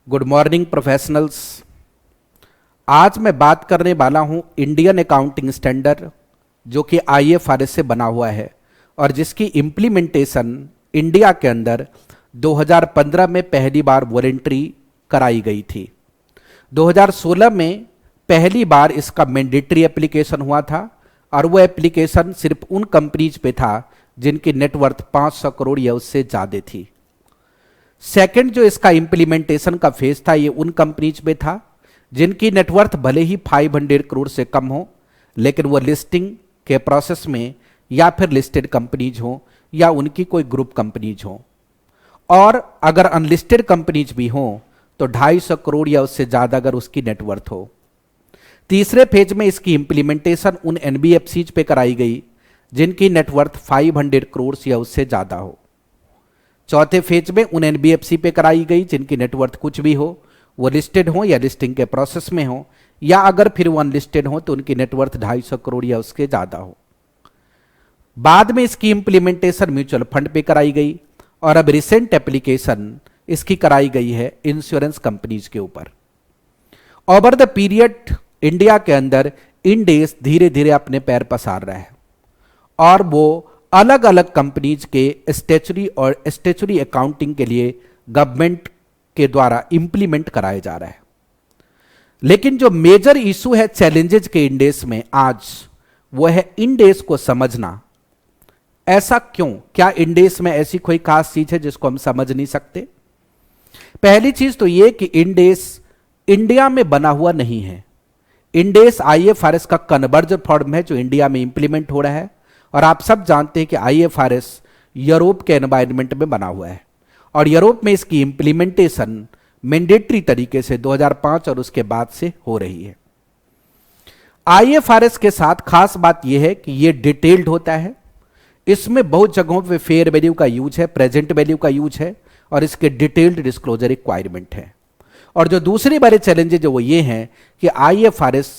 Good morning professionals. आज मैं बात करने वाला हूं इंडियन अकाउंटिंग स्टैंडर्ड जो कि IFRS से बना हुआ है और जिसकी इम्प्लीमेंटेशन इंडिया के अंदर 2015 में पहली बार वॉलंटरी कराई गई थी। 2016 में पहली बार इसका मैंडेटरी एप्लीकेशन हुआ था और वो एप्लीकेशन सिर्फ उन कंपनीज पे था जिनकी नेटवर्थ 500 करोड़ या उससे ज़्यादा थी। सेकंड जो इसका इम्प्लीमेंटेशन का फेज था ये उन कंपनीज पे था जिनकी नेटवर्थ भले ही 500 करोड़ से कम हो लेकिन वो लिस्टिंग के प्रोसेस में या फिर लिस्टेड कंपनीज हो या उनकी कोई ग्रुप कंपनीज हो, और अगर अनलिस्टेड कंपनीज भी हो तो 250 करोड़ या उससे ज़्यादा अगर उसकी नेटवर्थ हो। तीसरे फेज में इसकी इम्प्लीमेंटेशन उन NBFCs पे कराई गई जिनकी नेटवर्थ 500 करोड़ या उससे ज़्यादा हो। चौथे फेज में उन NBFC पे कराई गई जिनकी नेटवर्थ कुछ भी हो, वो लिस्टेड हो या लिस्टिंग के प्रोसेस में हो, या अगर फिर वो अनलिस्टेड हो तो उनकी नेटवर्थ 250 करोड़ या उसके ज़्यादा हो। बाद में इसकी इम्प्लीमेंटेशन म्यूचुअल फंड पे कराई गई और अब रिसेंट एप्लीकेशन इसकी कराई गई है इंश्योरेंस कंपनीज के ऊपर। ओवर द पीरियड इंडिया के अंदर IND AS धीरे धीरे अपने पैर पसार रहा है और वो अलग अलग कंपनीज के स्टैच्यूटरी और स्टैच्यूटरी अकाउंटिंग के लिए गवर्नमेंट के द्वारा इंप्लीमेंट कराया जा रहा है। लेकिन जो मेजर इशू है चैलेंजेस के IND AS में आज वो है IND AS को समझना। ऐसा क्यों? क्या IND AS में ऐसी कोई खास चीज है जिसको हम समझ नहीं सकते? पहली चीज तो ये कि IND AS इंडिया में बना हुआ नहीं है। IND AS IFRS का कन्वर्जन फॉर्म है जो इंडिया में इंप्लीमेंट हो रहा है और आप सब जानते हैं कि IFRS यूरोप के एनवायरनमेंट में बना हुआ है और यूरोप में इसकी इंप्लीमेंटेशन मैंडेटरी तरीके से 2005 और उसके बाद से हो रही है। IFRS के साथ खास बात यह है कि यह डिटेल्ड होता है, इसमें बहुत जगहों पे फेयर वैल्यू का यूज है, प्रेजेंट वैल्यू का यूज है और इसके डिटेल्ड डिस्क्लोजर रिक्वायरमेंट है। और जो दूसरी बड़े चैलेंजेस जो वो ये हैं कि IFRS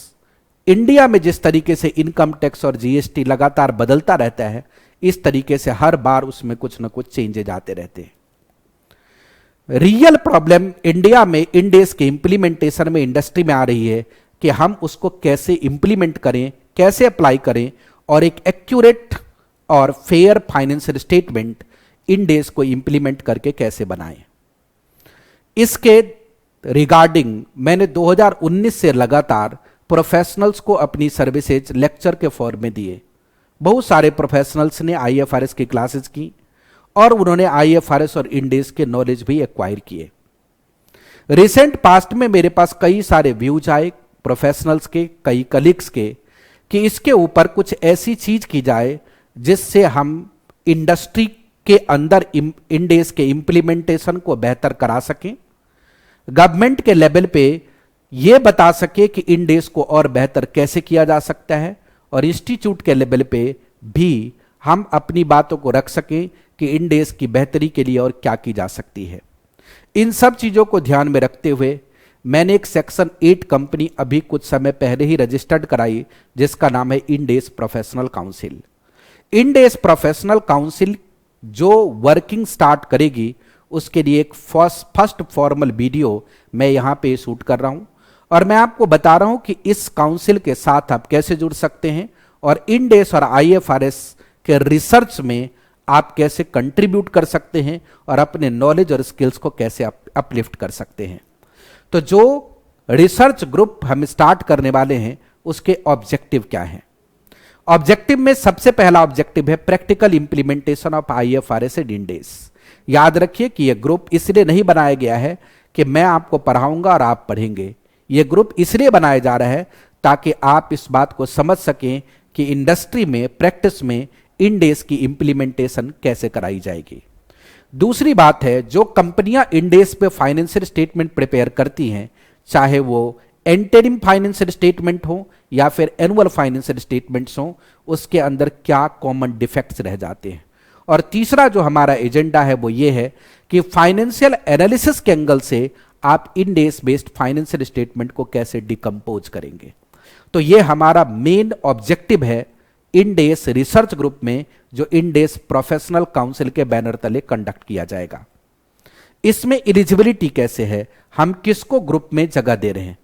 इंडिया में जिस तरीके से इनकम टैक्स और GST लगातार बदलता रहता है, इस तरीके से हर बार उसमें कुछ ना कुछ चेंजेज आते रहते हैं। रियल प्रॉब्लम इंडिया में IND AS के इंप्लीमेंटेशन में इंडस्ट्री में आ रही है कि हम उसको कैसे इंप्लीमेंट करें, कैसे अप्लाई करें और एक एक्यूरेट और fair financial statement IND AS को इंप्लीमेंट करके कैसे बनाएं। इसके रिगार्डिंग मैंने 2019 से लगातार प्रोफेशनल्स को अपनी सर्विसेज लेक्चर के फॉर्म में दिए। बहुत सारे प्रोफेशनल्स ने IFRS की क्लासेस की और उन्होंने IFRS और IND AS के नॉलेज भी एक्वायर किए। रिसेंट पास्ट में मेरे पास कई सारे व्यूज आए प्रोफेशनल्स के, कई कलीग्स के, कि इसके ऊपर कुछ ऐसी चीज की जाए जिससे हम इंडस्ट्री के अंदर IND AS के इंप्लीमेंटेशन को बेहतर करा सकें, गवर्नमेंट के लेवल पे ये बता सके कि IND AS को और बेहतर कैसे किया जा सकता है और इंस्टीट्यूट के लेवल पे भी हम अपनी बातों को रख सकें कि IND AS की बेहतरी के लिए और क्या की जा सकती है। इन सब चीज़ों को ध्यान में रखते हुए मैंने एक सेक्शन 8 कंपनी अभी कुछ समय पहले ही रजिस्टर्ड कराई जिसका नाम है IND AS professional council. IND AS professional council जो वर्किंग स्टार्ट करेगी उसके लिए एक फर्स्ट फॉर्मल वीडियो मैं यहाँ पे शूट कर रहा हूँ और मैं आपको बता रहा हूँ कि इस काउंसिल के साथ आप कैसे जुड़ सकते हैं और IND AS और IFRS के रिसर्च में आप कैसे कंट्रीब्यूट कर सकते हैं और अपने नॉलेज और स्किल्स को कैसे अपलिफ्ट कर सकते हैं। तो जो रिसर्च ग्रुप हम स्टार्ट करने वाले हैं उसके ऑब्जेक्टिव क्या हैं? ऑब्जेक्टिव में सबसे पहला ऑब्जेक्टिव है practical implementation of IFRS and IND AS। याद रखिए कि यह ग्रुप इसलिए नहीं बनाया गया है कि मैं आपको पढ़ाऊंगा और आप पढ़ेंगे। यह ग्रुप इसलिए बनाया जा रहा है ताकि आप इस बात को समझ सकें कि इंडस्ट्री में, प्रैक्टिस में IND AS की इंप्लीमेंटेशन कैसे कराई जाएगी। दूसरी बात है, जो कंपनियां IND AS पे फाइनेंशियल स्टेटमेंट प्रिपेयर करती हैं, चाहे वो इंटरिम फाइनेंशियल स्टेटमेंट हो या फिर एनुअल फाइनेंशियल स्टेटमेंट्स हो, उसके अंदर क्या कॉमन डिफेक्ट्स रह जाते हैं। और तीसरा जो हमारा एजेंडा है वो ये है कि फाइनेंशियल एनालिसिस के एंगल से आप IND AS based financial statement को कैसे डिकम्पोज करेंगे। तो ये हमारा मेन ऑब्जेक्टिव है IND AS रिसर्च ग्रुप में जो IND AS प्रोफेशनल काउंसिल के बैनर तले कंडक्ट किया जाएगा। इसमें एलिजिबिलिटी कैसे है, हम किसको ग्रुप में जगह दे रहे हैं।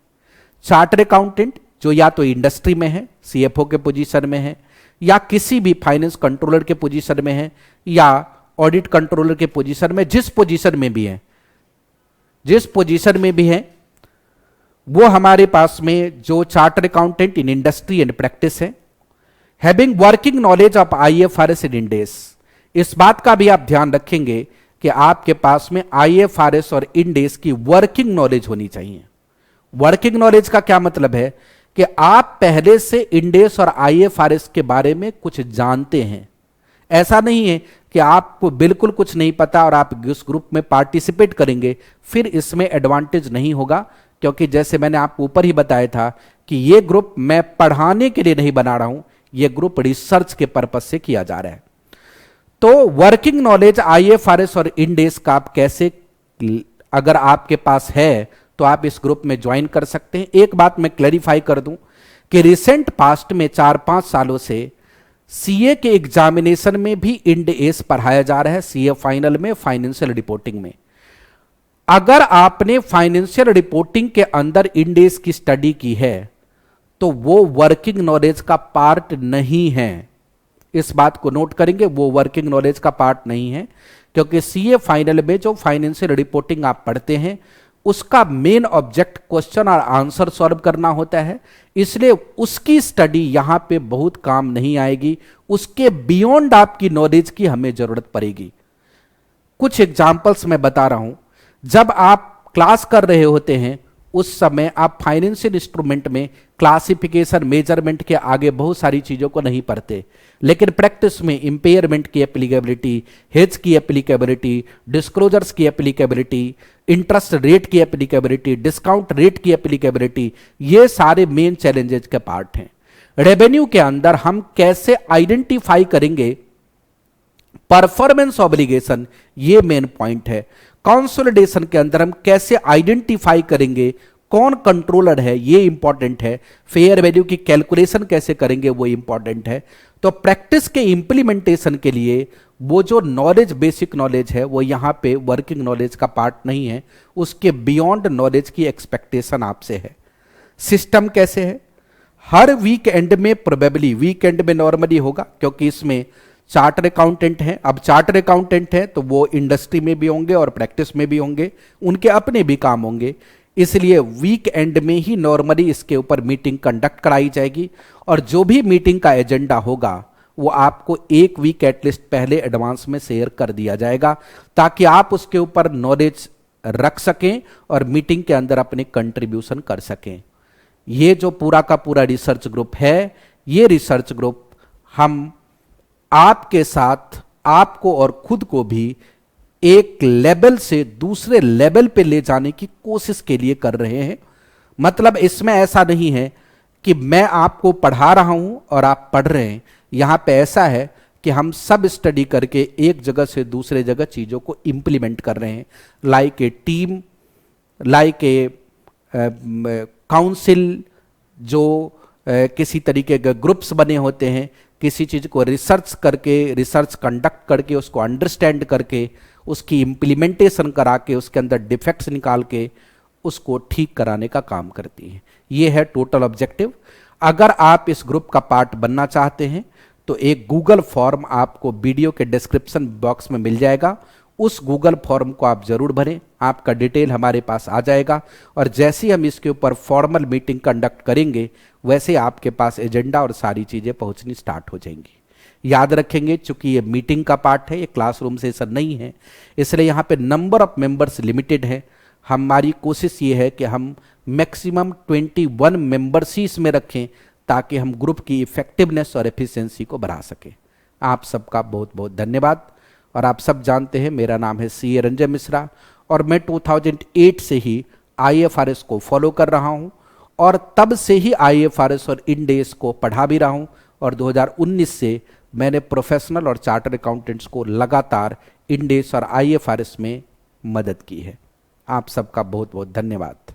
चार्टर्ड अकाउंटेंट जो या तो इंडस्ट्री में है, सीएफओ के पोजीशन में है, या किसी भी फाइनेंस कंट्रोलर के पोजीशन में है, या ऑडिट कंट्रोलर के पोजीशन में, जिस पोजीशन में भी है, जिस पोजीशन में भी है, वो हमारे पास में जो chartered accountant in industry and practice है, having working knowledge of IFRS and Ind AS. इस बात का भी आप ध्यान रखेंगे कि आपके पास में आईएफआरएस और इंड एस की वर्किंग नॉलेज होनी चाहिए। वर्किंग नॉलेज का क्या मतलब है कि आप पहले से इंड एस और आईएफआरएस के बारे में कुछ जानते हैं। ऐसा नहीं है कि आपको बिल्कुल कुछ नहीं पता और आप इस ग्रुप में पार्टिसिपेट करेंगे, फिर इसमें एडवांटेज नहीं होगा, क्योंकि जैसे मैंने आपको ऊपर ही बताया था कि यह ग्रुप मैं पढ़ाने के लिए नहीं बना रहा हूं, यह ग्रुप रिसर्च के पर्पस से किया जा रहा है। तो वर्किंग नॉलेज आईएफआरएस और इंड एस का आप कैसे, अगर आपके पास है तो आप इस ग्रुप में ज्वाइन कर सकते हैं। एक बात मैं क्लैरिफाई कर दूं कि रिसेंट पास्ट में 4-5 सालों से सीए के एग्जामिनेशन में भी इंड एस पढ़ाया जा रहा है, सीए फाइनल में, फाइनेंशियल रिपोर्टिंग में। अगर आपने फाइनेंशियल रिपोर्टिंग के अंदर इंड एस की स्टडी की है तो वो वर्किंग नॉलेज का पार्ट नहीं है। इस बात को नोट करेंगे, वो वर्किंग नॉलेज का पार्ट नहीं है, क्योंकि सीए फाइनल में जो फाइनेंशियल रिपोर्टिंग आप पढ़ते हैं उसका मेन ऑब्जेक्ट क्वेश्चन और आंसर सॉल्व करना होता है, इसलिए उसकी स्टडी यहां पे बहुत काम नहीं आएगी। उसके बियॉन्ड आपकी नॉलेज की हमें जरूरत पड़ेगी। कुछ एग्जांपल्स मैं बता रहा हूं। जब आप क्लास कर रहे होते हैं उस समय आप फाइनेंशियल इंस्ट्रूमेंट में क्लासिफिकेशन, मेजरमेंट के आगे बहुत सारी चीजों को नहीं पढ़ते, लेकिन प्रैक्टिस में इंपेयरमेंट की एप्लीकेबिलिटी, हेज की एप्लीकेबिलिटी, डिस्क्लोजर्स की एप्लीकेबिलिटी, इंटरेस्ट रेट की एप्लीकेबिलिटी, डिस्काउंट रेट की एप्लीकेबिलिटी, ये सारे मेन चैलेंजेस के पार्ट हैं। रेवेन्यू के अंदर हम कैसे आइडेंटिफाई करेंगे परफॉर्मेंस ऑब्लिगेशन, ये मेन पॉइंट है। कंसोलिडेशन के अंदर हम कैसे आइडेंटिफाई करेंगे कौन कंट्रोलर है, ये इंपॉर्टेंट है। फेयर वैल्यू की कैलकुलेशन कैसे करेंगे, वो इंपॉर्टेंट है। तो प्रैक्टिस के इंप्लीमेंटेशन के लिए वो जो नॉलेज, बेसिक नॉलेज है, वो यहां पे वर्किंग नॉलेज का पार्ट नहीं है, उसके बियॉन्ड नॉलेज की एक्सपेक्टेशन आपसे है। सिस्टम कैसे है, हर वीक एंड में, प्रोबेबली वीक एंड में नॉर्मली होगा, क्योंकि इसमें चार्टर्ड अकाउंटेंट हैं। अब चार्टर्ड अकाउंटेंट हैं तो वो इंडस्ट्री में भी होंगे और प्रैक्टिस में भी होंगे, उनके अपने भी काम होंगे, इसलिए वीक एंड में ही नॉर्मली इसके ऊपर मीटिंग कंडक्ट कराई जाएगी। और जो भी मीटिंग का एजेंडा होगा वो आपको एक वीक एटलीस्ट पहले एडवांस में शेयर कर दिया जाएगा, ताकि आप उसके ऊपर नॉलेज रख सकें और मीटिंग के अंदर अपने कंट्रीब्यूशन कर सकें। ये जो पूरा का पूरा रिसर्च ग्रुप है, ये रिसर्च ग्रुप हम आपके साथ, आपको और खुद को भी एक लेवल से दूसरे लेवल पे ले जाने की कोशिश के लिए कर रहे हैं। मतलब इसमें ऐसा नहीं है कि मैं आपको पढ़ा रहा हूं और आप पढ़ रहे हैं। यहां पे ऐसा है कि हम सब स्टडी करके एक जगह से दूसरे जगह चीजों को इंप्लीमेंट कर रहे हैं, like a team, like a council, जो किसी तरीके के ग्रुप्स बने होते हैं, किसी चीज को रिसर्च करके, रिसर्च कंडक्ट करके, उसको अंडरस्टैंड करके, उसकी इंप्लीमेंटेशन करा के, उसके अंदर डिफेक्ट्स निकाल के उसको ठीक कराने का काम करती है। ये है टोटल ऑब्जेक्टिव। अगर आप इस ग्रुप का पार्ट बनना चाहते हैं तो एक गूगल फॉर्म आपको वीडियो के डिस्क्रिप्शन बॉक्स में मिल जाएगा, उस गूगल फॉर्म को आप जरूर भरें, आपका डिटेल हमारे पास आ जाएगा। और जैसे ही हम इसके ऊपर फॉर्मल मीटिंग कंडक्ट करेंगे वैसे आपके पास एजेंडा और सारी चीजें पहुंचनी स्टार्ट हो जाएंगी। याद रखेंगे, चूंकि ये मीटिंग का पार्ट है, ये क्लासरूम सेशन नहीं है, इसलिए यहाँ पे नंबर ऑफ मेंबर्स लिमिटेड है। हमारी कोशिश ये है कि हम मैक्सिमम 21 मेंबर्स ही इसमें रखें, ताकि हम ग्रुप की इफेक्टिवनेस और एफिशिएंसी को बढ़ा सकें। आप सबका बहुत बहुत धन्यवाद। और आप सब जानते हैं मेरा नाम है सीए रंजय मिश्रा और मैं 2008 से ही आईएफआरएस को फॉलो कर रहा हूं और तब से ही आईएफआरएस और इंड एस को पढ़ा भी रहा हूं। और 2019 से मैंने प्रोफेशनल और चार्टर्ड अकाउंटेंट्स को लगातार इंड एस और आईएफआरएस में मदद की है। आप सबका बहुत बहुत धन्यवाद।